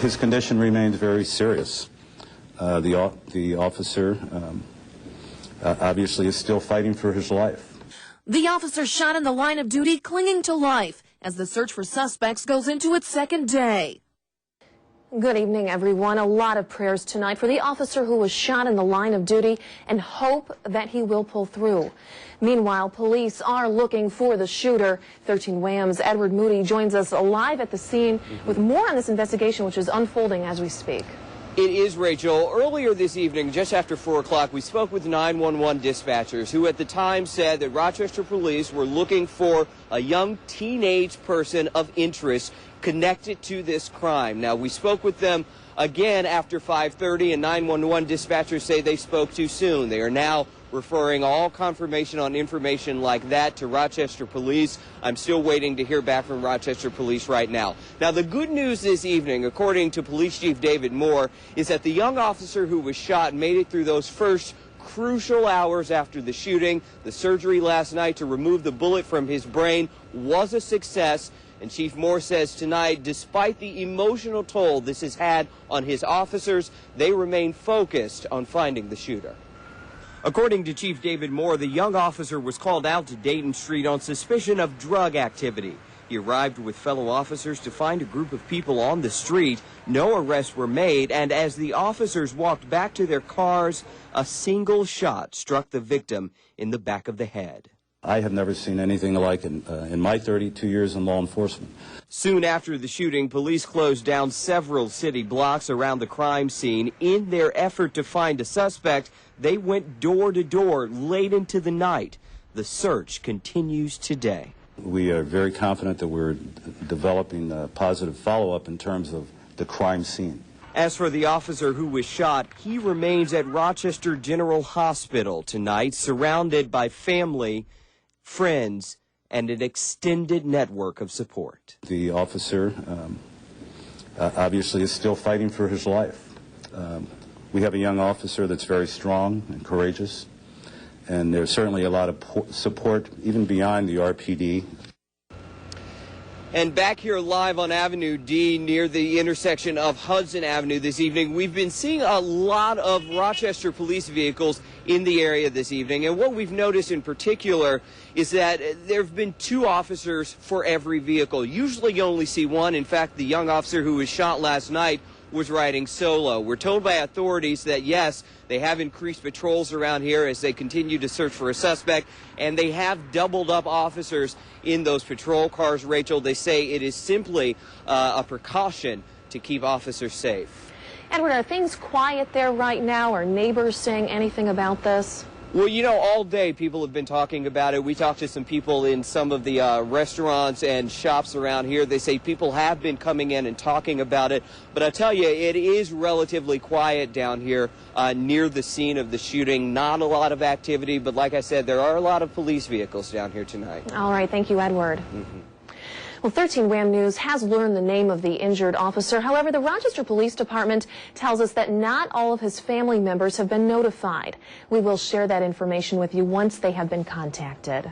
His condition remains very serious. The officer obviously is still fighting for his life. The officer shot in the line of duty, clinging to life as the search for suspects goes into its second day. Good evening, everyone. A lot of prayers tonight for the officer who was shot in the line of duty and hope that he will pull through. Meanwhile, police are looking for the shooter. 13 WHAM's Edward Moody joins us live at the scene with more on this investigation, which is unfolding as we speak. It is, Rachel. Earlier this evening, just after 4 o'clock, we spoke with 911 dispatchers who at the time said that Rochester police were looking for a young teenage person of interest connected to this crime. Now, we spoke with them again after 5:30, and 911 dispatchers say they spoke too soon. They are now referring all confirmation on information like that to Rochester police. I'm still waiting to hear back from Rochester police right now. Now, the good news this evening, according to Police Chief David Maurer, is that the young officer who was shot made it through those first crucial hours after the shooting. The surgery last night to remove the bullet from his brain was a success. And Chief Moore says tonight, despite the emotional toll this has had on his officers, they remain focused on finding the shooter. According to Chief David Moore, the young officer was called out to Dayton Street on suspicion of drug activity. He arrived with fellow officers to find a group of people on the street. No arrests were made, and as the officers walked back to their cars, a single shot struck the victim in the back of the head. I have never seen anything like it in my 32 years in law enforcement. Soon after the shooting, police closed down several city blocks around the crime scene. In their effort to find a suspect, they went door to door late into the night. The search continues today. We are very confident that we're developing a positive follow-up in terms of the crime scene. As for the officer who was shot, he remains at Rochester General Hospital tonight, surrounded by family, friends, and an extended network of support. The officer obviously is still fighting for his life. We have a young officer that's very strong and courageous, and there's certainly a lot of support even beyond the RPD. And back here live on Avenue D near the intersection of Hudson Avenue this evening, we've been seeing a lot of Rochester police vehicles in the area this evening. And what we've noticed in particular is that there have been 2 officers for every vehicle. Usually you only see one. In fact, the young officer who was shot last night was riding solo. We're told by authorities that, yes, they have increased patrols around here as they continue to search for a suspect, and they have doubled up officers in those patrol cars, Rachel. They say it is simply a precaution to keep officers safe. Edward, are things quiet there right now? Are neighbors saying anything about this? Well, you know, all day people have been talking about it. We talked to some people in some of the restaurants and shops around here. They say people have been coming in and talking about it. But I tell you, it is relatively quiet down here near the scene of the shooting. Not a lot of activity, but like I said, there are a lot of police vehicles down here tonight. All right. Thank you, Edward. Well, 13 WHAM News has learned the name of the injured officer. However, the Rochester Police Department tells us that not all of his family members have been notified. We will share that information with you once they have been contacted.